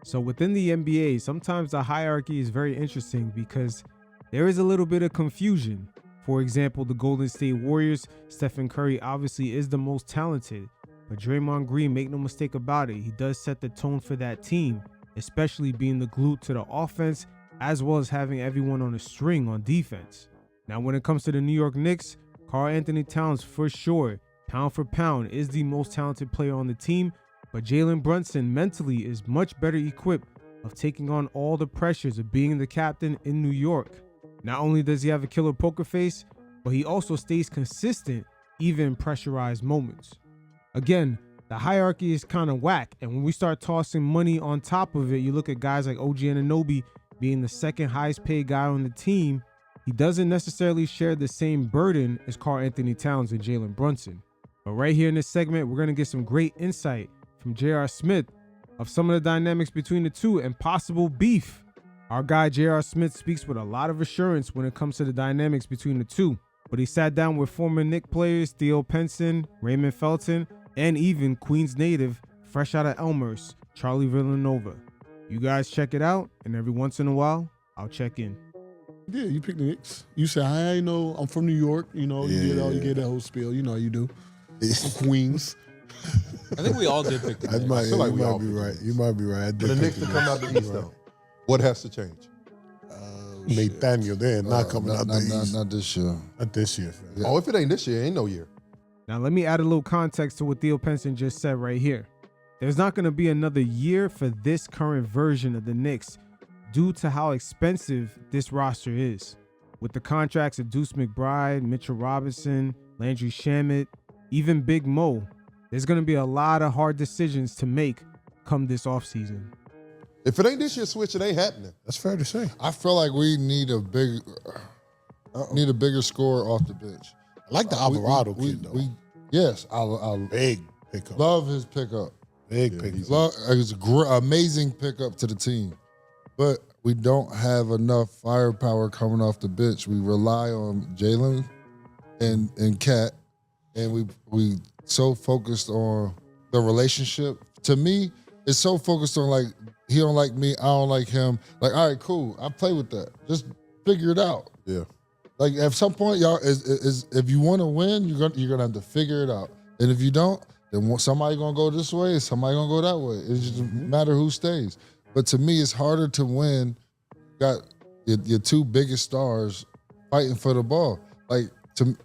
So within the NBA, sometimes the hierarchy is very interesting because there is a little bit of confusion. For example, the Golden State Warriors, Stephen Curry obviously is the most talented, but Draymond Green, make no mistake about it, he does set the tone for that team, especially being the glue to the offense, as well as having everyone on a string on defense. Now, when it comes to the New York Knicks, Karl-Anthony Towns for sure, pound for pound, is the most talented player on the team, but Jalen Brunson mentally is much better equipped of taking on all the pressures of being the captain in New York. Not only does he have a killer poker face, but he also stays consistent even in pressurized moments. Again, the hierarchy is kind of whack, and when we start tossing money on top of it, you look at guys like OG Anunoby being the second highest paid guy on the team, he doesn't necessarily share the same burden as Karl-Anthony Towns and Jalen Brunson. But right here in this segment, we're going to get some great insight from J.R. Smith of some of the dynamics between the two and possible beef. Our guy J.R. Smith speaks with a lot of assurance when it comes to the dynamics between the two, but he sat down with former Knicks players Theo Pinson, Raymond Felton, and even Queens native, fresh out of Elmhurst, Charlie Villanova. You guys check it out, and every once in a while, I'll check in. Yeah, you pick the Knicks. You say, I know I'm from New York. You know, you get that whole spiel. You know how you do. I'm Queens. I think we all did pick the Knicks. I feel like you might be right. You might be right. For the Knicks to come out the East, though, what has to change? Nathaniel, they're not coming out the East. Not this year. Not this year. Yeah. Oh, if it ain't this year, ain't no year. Now, let me add a little context to what Theo Pinson just said right here. There's not going to be another year for this current version of the Knicks due to how expensive this roster is. With the contracts of Deuce McBride, Mitchell Robinson, Landry Shamet, even Big Mo, there's going to be a lot of hard decisions to make come this offseason. If it ain't this year switch, it ain't happening. That's fair to say. I feel like we need a bigger score off the bench. I like the Alvarado kid, though. Yes, I big pickup. Love his pickup. Big pickup. It's an amazing pickup to the team. But we don't have enough firepower coming off the bench. We rely on Jalen and Cat, and we so focused on the relationship. To me, it's so focused on like, he don't like me, I don't like him. Like, all right, cool, I play with that. Just figure it out. Yeah. Like at some point, y'all, if you want to win, you're gonna have to figure it out. And if you don't, then somebody gonna go this way, somebody gonna go that way. It just matter who stays. But to me, it's harder to win. Got your two biggest stars fighting for the ball. Like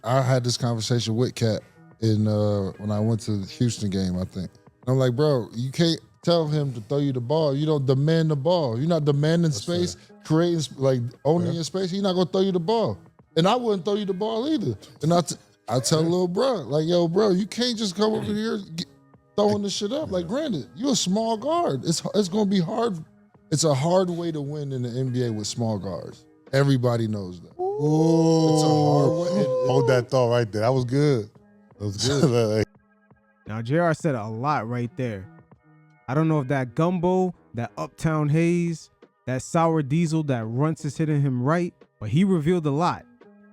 I had this conversation with Cat when I went to the Houston game, I think. And I'm like, bro, you can't tell him to throw you the ball. You don't demand the ball. You're not demanding space, creating, like owning your space. He's not gonna throw you the ball. And I wouldn't throw you the ball either. And I tell little bro, like, yo, bro, you can't just come over here throwing this shit up. Like, granted, you're a small guard. It's gonna be hard. It's a hard way to win in the NBA with small guards. Everybody knows that. Ooh. It's a hard way. Hold that thought right there. That was good. That was good. Now, JR said a lot right there. I don't know if that gumbo, that Uptown Haze, that sour diesel, that Runts is hitting him right, but he revealed a lot.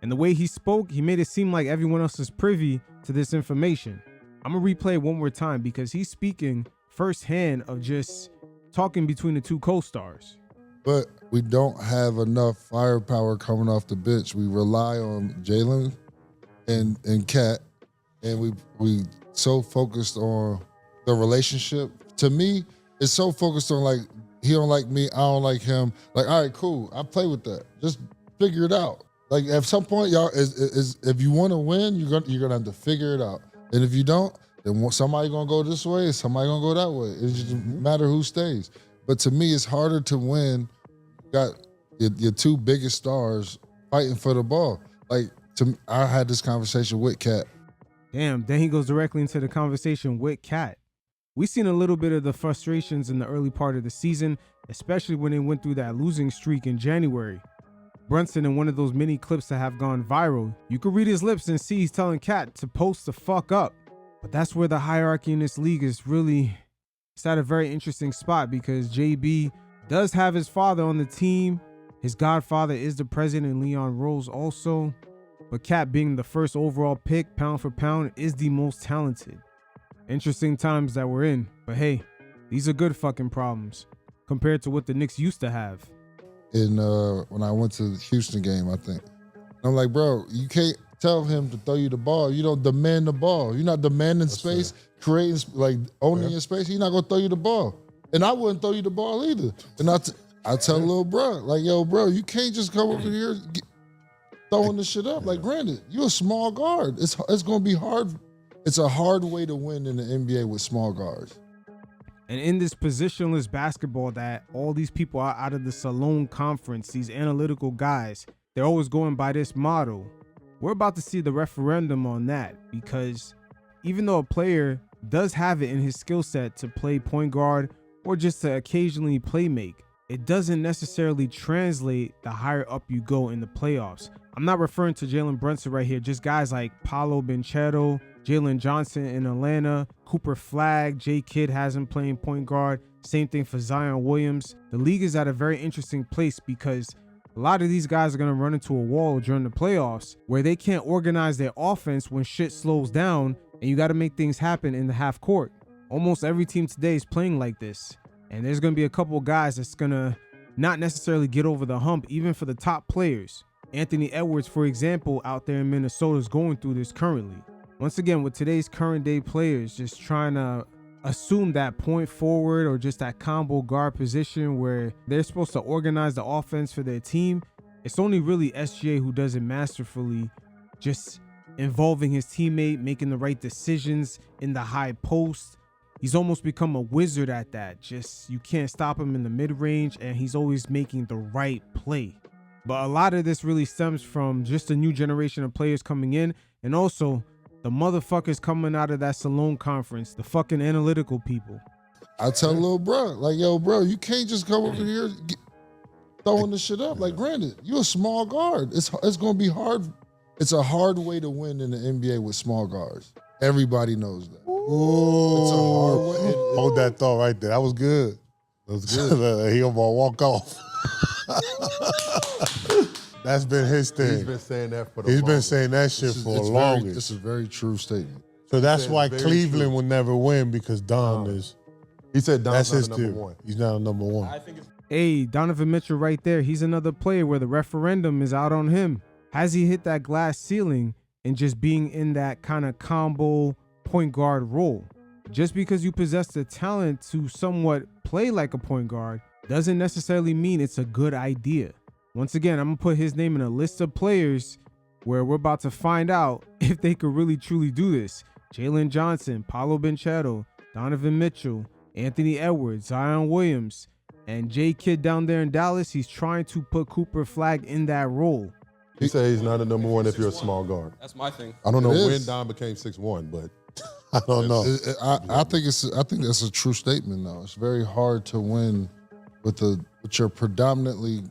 And the way he spoke, he made it seem like everyone else is privy to this information. I'm going to replay it one more time because he's speaking firsthand of just talking between the two co-stars. But we don't have enough firepower coming off the bench. We rely on Jalen and Cat, and we so focused on the relationship. To me, it's so focused on like, he don't like me, I don't like him. Like, all right, cool, I play with that. Just figure it out. Like at some point, y'all, if you want to win, you're gonna have to figure it out. And if you don't, then somebody gonna go this way, somebody gonna go that way. It just matter who stays. But to me, it's harder to win. Got your two biggest stars fighting for the ball. Like I had this conversation with Cat. Damn, then he goes directly into the conversation with Cat. We've seen a little bit of the frustrations in the early part of the season, especially when they went through that losing streak in January. Brunson, in one of those mini clips that have gone viral, you could read his lips and see he's telling Cat to post the fuck up. But that's where the hierarchy in this league is really, it's at a very interesting spot because JB does have his father on the team. His godfather is the president, Leon Rose also. But Cat, being the first overall pick, pound for pound, is the most talented. Interesting times that we're in. But hey, these are good fucking problems. compared to what the Knicks used to have. When I went to the Houston game, I think. I'm like, bro, you can't tell him to throw you the ball. You don't demand the ball. You're not demanding space, creating, like owning your space. He's not going to throw you the ball. And I wouldn't throw you the ball either. And I tell little bro, like, yo, bro, you can't just come over here throwing this shit up. Like, granted, you're a small guard. It's going to be hard. It's a hard way to win in the NBA with small guards. And in this positionless basketball that all these people are out of the Salone Conference, these analytical guys, they're always going by this model. We're about to see the referendum on that, because even though a player does have it in his skill set to play point guard or just to occasionally play make, it doesn't necessarily translate the higher up you go in the playoffs. I'm not referring to Jalen Brunson right here, just guys like Paolo Banchero, Jalen Johnson in Atlanta, Cooper Flagg, J. Kidd has him playing point guard. Same thing for Zion Williams. The league is at a very interesting place because a lot of these guys are going to run into a wall during the playoffs where they can't organize their offense when shit slows down and you got to make things happen in the half court. Almost every team today is playing like this. And there's going to be a couple of guys that's going to not necessarily get over the hump, even for the top players. Anthony Edwards, for example, out there in Minnesota is going through this currently. Once again, with today's current day players just trying to assume that point forward or just that combo guard position where they're supposed to organize the offense for their team, it's only really SGA who does it masterfully, just involving his teammate, making the right decisions in the high post. He's almost become a wizard at that. Just, you can't stop him in the mid-range, and he's always making the right play. But a lot of this really stems from just a new generation of players coming in, and also the motherfuckers coming out of that Salone Conference, the fucking analytical people. I tell little bro, like, yo, bro, you can't just come over here throwing this shit up. Like, granted, you're a small guard. It's going to be hard. It's a hard way to win in the NBA with small guards. Everybody knows that. Ooh. It's a hard way. Hold that thought right there. That was good. That was good. He gonna walk off. That's been his thing. He's been saying that for the He's been longest. saying that shit for the longest. This is a very true statement. So that's why very Cleveland true. will never win, because Don is. He said That's Don's his not the number theory. one. He's not a number one. I think it's Hey, Donovan Mitchell right there. He's another player where the referendum is out on him. Has he hit that glass ceiling and just being in that kind of combo point guard role? Just because you possess the talent to somewhat play like a point guard doesn't necessarily mean it's a good idea. Once again, I'm going to put his name in a list of players where we're about to find out if they could really truly do this. Jalen Johnson, Paolo Banchero, Donovan Mitchell, Anthony Edwards, Zion Williams, and J. Kidd down there in Dallas. He's trying to put Cooper Flagg in that role. He said he's not a number one if you're a small guard. that's my thing. I don't know It when is. Don became 6'1", but I don't know. I think that's a true statement, though. It's very hard to win with your predominantly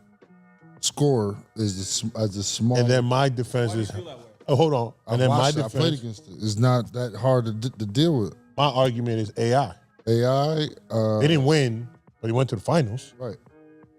scorer as a small. And then my defense is. Oh, hold on. And then my I played defense. against it. It's not that hard to deal with. My argument is AI. AI. They didn't win, but he went to the finals Right.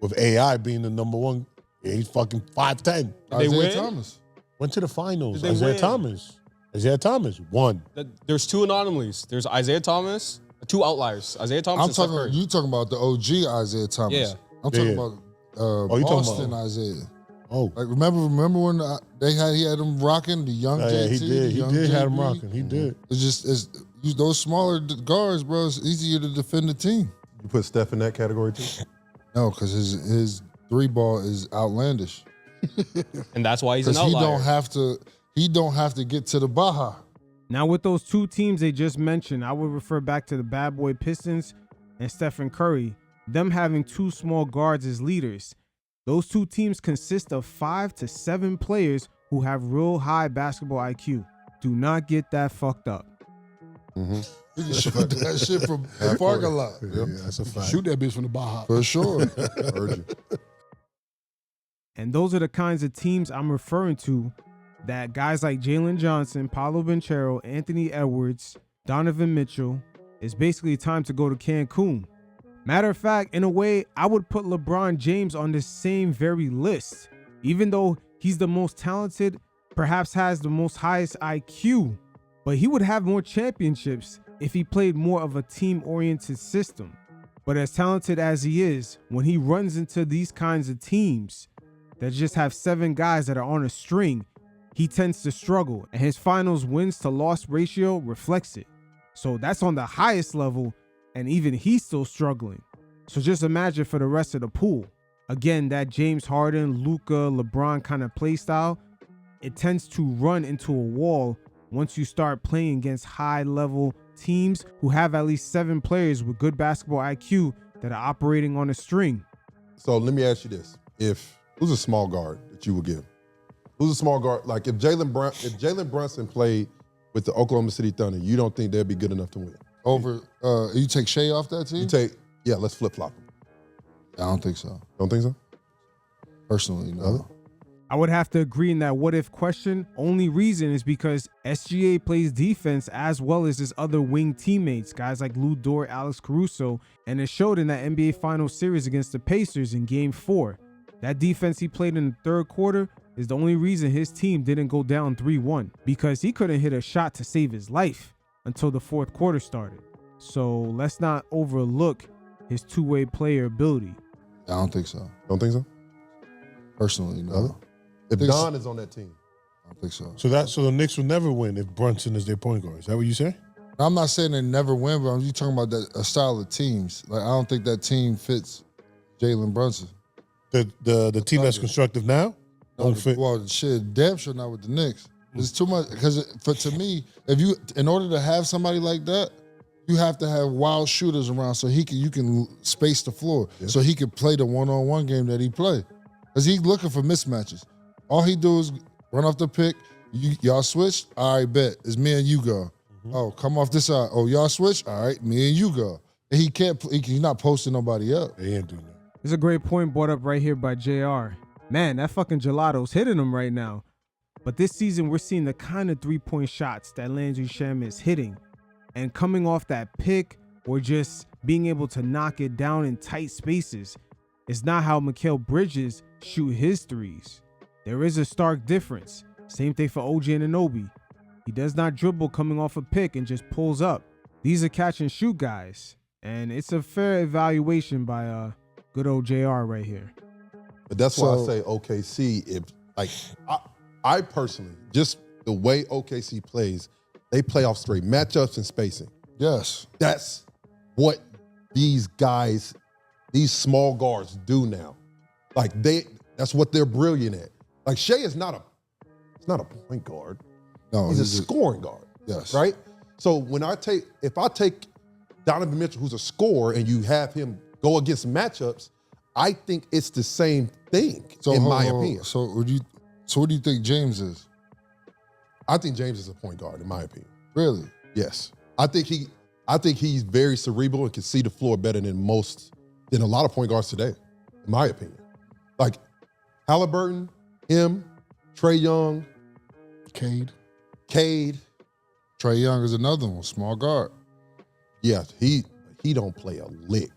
with AI being the number one. Yeah, he's fucking 5'10". they Isaiah win? Thomas. Went to the finals. Did they Isaiah win? Thomas. Isaiah Thomas won. There's two anomalies. There's Isaiah Thomas, two outliers. Isaiah Thomas I'm and Steph talking. Curry. You talking about the OG Isaiah Thomas? Yeah. I'm talking Yeah. about you talking Boston about- Isaiah. Oh, Like remember when he had him rocking the young yeah, JT. he the did. He young did have him JB. rocking. He did. It's just those smaller guards, bro. It's easier to defend the team. you put Steph in that category too. No, because his three ball is outlandish. and that's why he's an Because outlier. he don't have to get to the Baja. Now, with those two teams they just mentioned, I would refer back to the Bad Boy Pistons and Stephen Curry, them having two small guards as leaders. Those two teams consist of 5 to 7 players who have real high basketball IQ. Do not get that fucked up. You can shoot that shit from the parking lot. Yeah, that's a fact. Shoot that bitch from the Baja. For sure. Heard you. And those are the kinds of teams I'm referring to, that guys like Jalen Johnson, Paolo Banchero, Anthony Edwards, Donovan Mitchell, it's basically time to go to Cancun. Matter of fact, in a way, I would put LeBron James on the same very list. Even though he's the most talented, perhaps has the most highest IQ, but he would have more championships if he played more of a team-oriented system. But as talented as he is, when he runs into these kinds of teams that just have 7 guys that are on a string, he tends to struggle, and his finals wins to loss ratio reflects it. So that's on the highest level, and even he's still struggling. So just imagine for the rest of the pool. Again, that James Harden, Luka, LeBron kind of play style, it tends to run into a wall once you start playing against high-level teams who have at least 7 players with good basketball IQ that are operating on a string. So let me ask you this. Who's a small guard that you would give? Who's a small guard? Like if Jalen Brunson played with the Oklahoma City Thunder, you don't think they'd be good enough to win? Over, you take Shea off that team? Let's flip-flop them. I don't think so. Don't think so? Personally, no. I would have to agree in that what if question. Only reason is because SGA plays defense as well as his other wing teammates, guys like Lou Dort, Alex Caruso, and it showed in that NBA Finals series against the Pacers in Game 4. That defense he played in the third quarter is the only reason his team didn't go down 3-1, because he couldn't hit a shot to save his life until the fourth quarter started. So let's not overlook his two-way player ability. I don't think so. Don't think so? Personally, no. If Don is on that team. I don't think so. So the Knicks will never win if Brunson is their point guard. Is that what you say? I'm not saying they never win, but I'm talking about a style of teams. Like I don't think that team fits Jalen Brunson. The team that's constructive now don't fit. Well, shit, damn sure not with the Knicks. It's too much because to me, in order to have somebody like that, you have to have wild shooters around so you can space the floor so he can play the one-on-one game that he play. Because he's looking for mismatches. All he do is run off the pick. Y'all switch? All right, bet. It's me and you go. Oh, come off this side. Oh, y'all switch? All right, me and you go. And he's not posting nobody up. They ain't doing that. There's a great point brought up right here by JR. Man, that fucking gelato's hitting him right now. But this season, we're seeing the kind of three-point shots that Landry Shamet is hitting. And coming off that pick or just being able to knock it down in tight spaces is not how Mikal Bridges shoot his threes. There is a stark difference. Same thing for OG Anunoby. He does not dribble coming off a pick and just pulls up. These are catch and shoot guys. And it's a fair evaluation by good old JR right here. But that's why I say OKC, I personally, just the way OKC plays, they play off straight matchups and spacing. Yes. That's what these guys, these small guards do now. That's what they're brilliant at. Like Shea is not a point guard. No, he's a scoring guard. Yes. Right? So if I take Donovan Mitchell, who's a scorer, and you have him go against matchups, I think it's the same thing, in my opinion. So what do you think James is? I think James is a point guard, in my opinion. Really? Yes. I think he's very cerebral and can see the floor better than a lot of point guards today, in my opinion. Like Halliburton, him, Trae Young, Cade. Trae Young is another one, small guard. Yeah, he don't play a lick.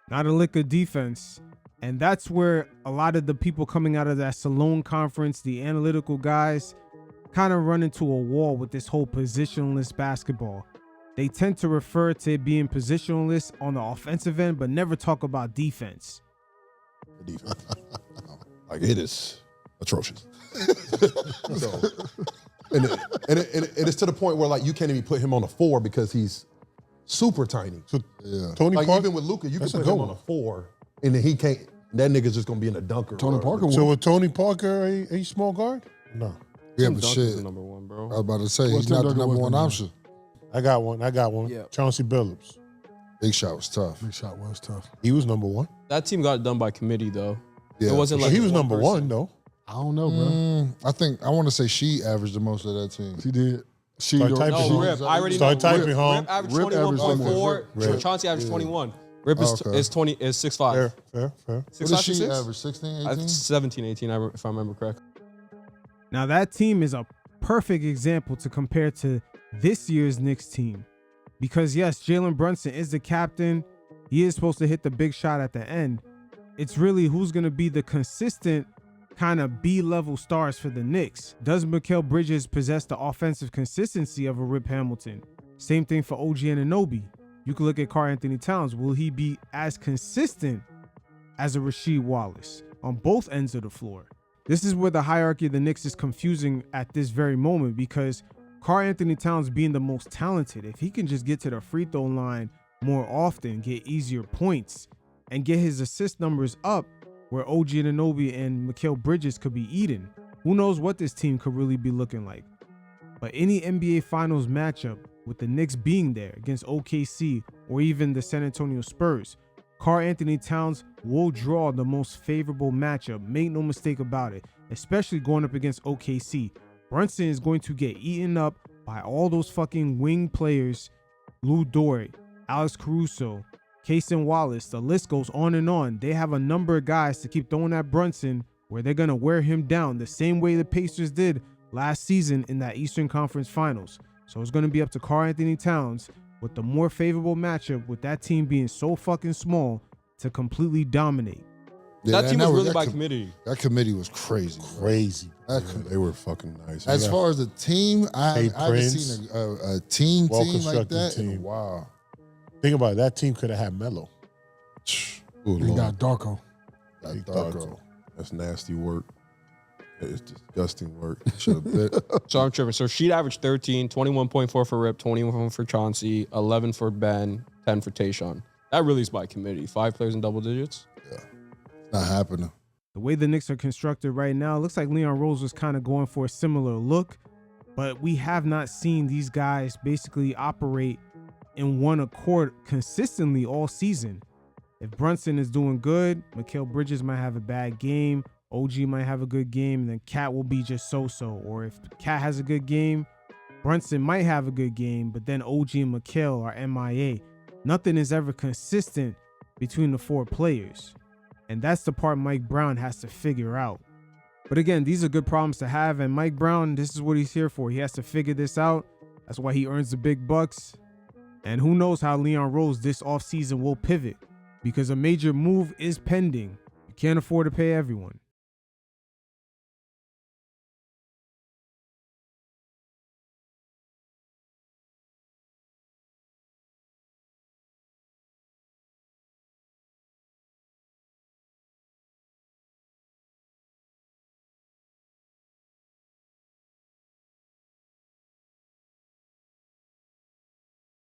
Not a lick of defense. And that's where a lot of the people coming out of that Salone conference, the analytical guys, kind of run into a wall with this whole positionless basketball. They tend to refer to it being positionless on the offensive end, but never talk about defense. The defense. It is atrocious. And it's to the point where you can't even put him on a 4 because he's super tiny. So Tony Parker, even with Luka, you can put him on a 4, and then he can't. That nigga's just gonna be in a dunker. Tony Parker. So with Tony Parker a small guard? No. Yeah, Tim but Duncan's shit. the number one, bro. I was about to say, Well, he's Tim not the Duncan number was one the option. I got one. Yeah. Chauncey Billups. Big shot was tough. Big shot was tough. He was number one. That team got it done by committee, though. Yeah, It wasn't So like he was one number person. one, though. I don't know, bro. I want to say she averaged the most of that team. She did. She Start or- typing. No, She- Rip. I already Start know. typing, huh? Rip averaged Rip averaged 21.4. Rip. Chauncey averaged 21. Rip Okay. is 6'5". Fair. What 6'5", did she 6'6"? average? 16, 18? 17, 18, if I remember correct. Now that team is a perfect example to compare to this year's Knicks team. Because yes, Jalen Brunson is the captain. He is supposed to hit the big shot at the end. It's really who's going to be the consistent kind of B-level stars for the Knicks. Does Mikal Bridges possess the offensive consistency of a Rip Hamilton? Same thing for OG Anunoby. you can look at Karl Anthony Towns. Will he be as consistent as a Rasheed Wallace on both ends of the floor? This is where the hierarchy of the Knicks is confusing at this very moment, because Karl Anthony Towns being the most talented, if he can just get to the free throw line more often, get easier points, and get his assist numbers up where OG Anunoby and Mikal Bridges could be eating, who knows what this team could really be looking like. But any NBA Finals matchup with the Knicks being there against OKC or even the San Antonio Spurs, Karl Anthony Towns will draw the most favorable matchup. Make no mistake about it, especially going up against OKC. Brunson is going to get eaten up by all those fucking wing players, Lou Dort, Alex Caruso, Cason Wallace, the list goes on and on. They have a number of guys to keep throwing at Brunson where they're going to wear him down the same way the Pacers did last season in that Eastern Conference Finals. So it's going to be up to Karl Anthony Towns with the more favorable matchup, with that team being so fucking small, to completely dominate. Yeah, That team was really by committee. That committee was crazy. Crazy. They were fucking nice. As far as the team, I Hey, haven't Prince. seen a team like Well-constructed that in a team. while. Think about it. That team could have had Melo. Ooh, They Lord. got Darko. That Big Darko. Darko. That's nasty work. It's disgusting work. Should have bit. So I'm tripping. So Sheet averaged 13, 21.4 for Rip, 21 for Chauncey, 11 for Ben, 10 for Tayshaun. That really is by committee. 5 players in double digits. It's not happening. The way the Knicks are constructed right now, it looks like Leon Rose was kind of going for a similar look, but we have not seen these guys basically operate in one accord consistently all season. If Brunson is doing good, Mikal Bridges might have a bad game, OG might have a good game, and then Cat will be just so-so. Or if Cat has a good game, Brunson might have a good game, but then OG and Mikal are MIA. Nothing is ever consistent between the four players. And that's the part Mike Brown has to figure out. But again, these are good problems to have, and Mike Brown, this is what he's here for. He has to figure this out. That's why he earns the big bucks. And who knows how Leon Rose this offseason will pivot, because a major move is pending. You can't afford to pay everyone.